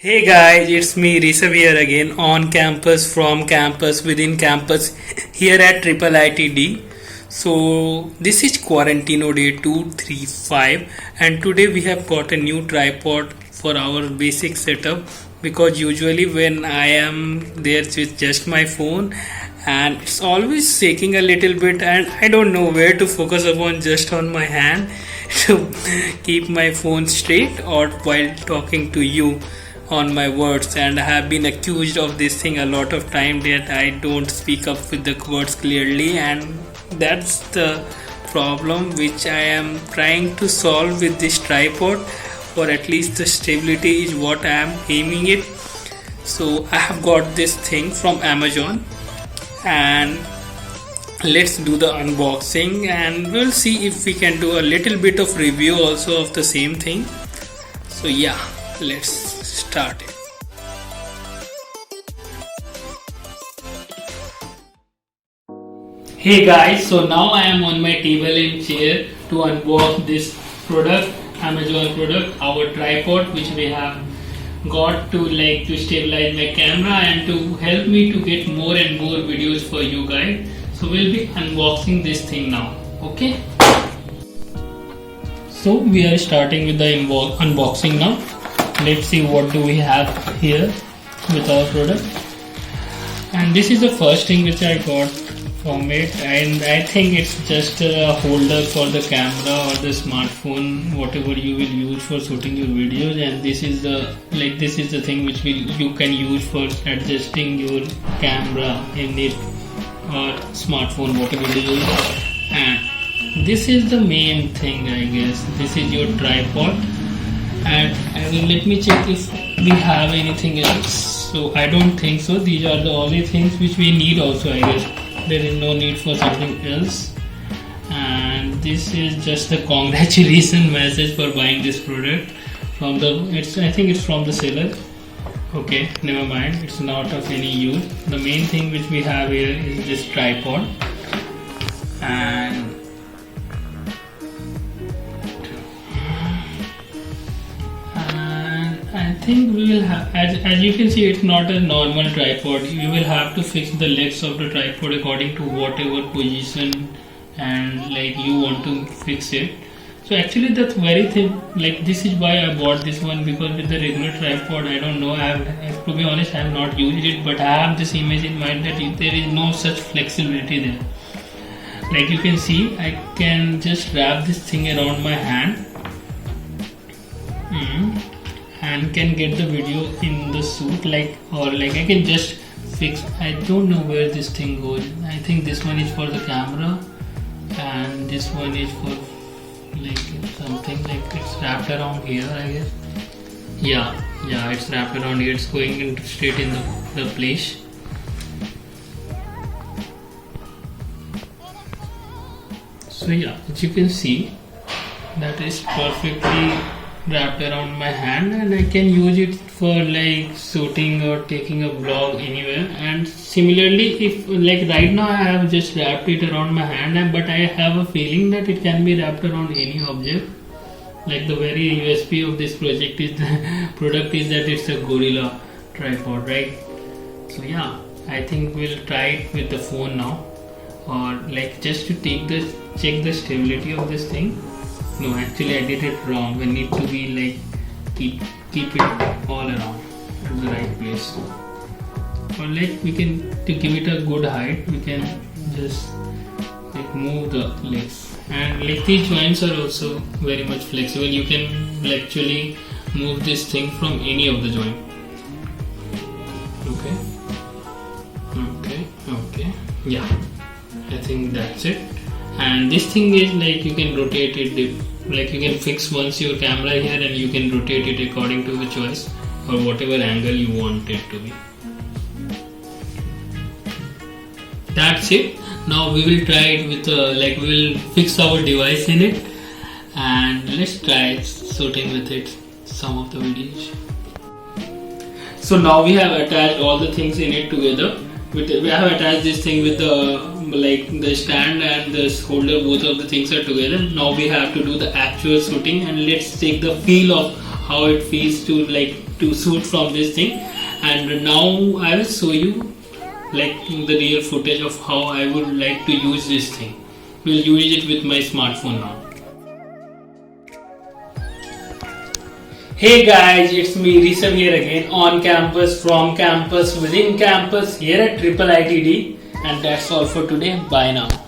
Hey guys, it's me Rishabh here again on campus, from campus, within campus here at Triple ITD. So this is Quarantino day 235 and today we have got a new tripod for our basic setup because usually when I am there with just my phone and it's always shaking a little bit and I don't know where to focus upon just on my hand to keep my phone straight or while talking to you on my words. And I have been accused of this thing a lot of time that I don't speak up with the words clearly, and that's the problem which I am trying to solve with this tripod, or at least the stability is what I am aiming it. So I have got this thing from Amazon and let's do the unboxing and we'll see if we can do a little bit of review also of the same thing. So yeah, let's start it. Hey guys, so now I am on my table and chair to unbox this product, Amazon product, our tripod which we have got to stabilize my camera and to help me to get more and more videos for you guys. So we'll be unboxing this thing now. Okay, so we are starting with the unboxing now. Let's see what do we have here with our product. And this is the first thing which I got from it, and I think it's just a holder for the camera or the smartphone, whatever you will use for shooting your videos. And this is the thing which you can use for adjusting your camera in it or smartphone, whatever you use. And this is the main thing, I guess. This is your tripod. And let me check if we have anything else. So I don't think so. These are the only things which we need also, I guess. There is no need for something else. And this is just a congratulations message for buying this product from I think it's from the seller. Okay, never mind, it's not of any use. The main thing which we have here is this tripod, and I think we will have, as you can see, it's not a normal tripod. You will have to fix the legs of the tripod according to whatever position and you want to fix it. So actually that's very thin. This is why I bought this one, because with the regular tripod, I don't know, to be honest, I have not used it, but I have this image in mind that there is no such flexibility there. Like you can see, I can just wrap this thing around my hand and can get the video in the suit, or I can just fix. I don't know where this thing goes. I think this one is for the camera and this one is for something it's wrapped around here, I guess. Yeah, it's wrapped around here. It's going straight in the place. So yeah, as you can see, that is perfectly wrapped around my hand, and I can use it for shooting or taking a vlog anywhere. And similarly, if right now I have just wrapped it around my hand, but I have a feeling that it can be wrapped around any object. The very USP of this product is that it's a Gorilla tripod, right? So yeah, I think we'll try it with the phone now, or just to check the stability of this thing. No, actually I did it wrong. We need to be keep it all around at the right place. Or we can, to give it a good height, we can just move the legs. And these joints are also very much flexible. You can actually move this thing from any of the joint. Okay. Yeah, I think that's it. And this thing is you can rotate it, you can fix once your camera here and you can rotate it according to the choice or whatever angle you want it to be. That's it. Now we will try it with we will fix our device in it and let's try shooting with it some of the videos. So now we have attached all the things in it together. We have attached this thing with the stand and the holder. Both of the things are together. Now we have to do the actual shooting, and let's take the feel of how it feels to shoot from this thing. And now I will show you the real footage of how I would like to use this thing. We'll use it with my smartphone now. Hey guys, it's me Rishabh here again, on campus, from campus, within campus, here at IITD. And that's all for today. Bye now.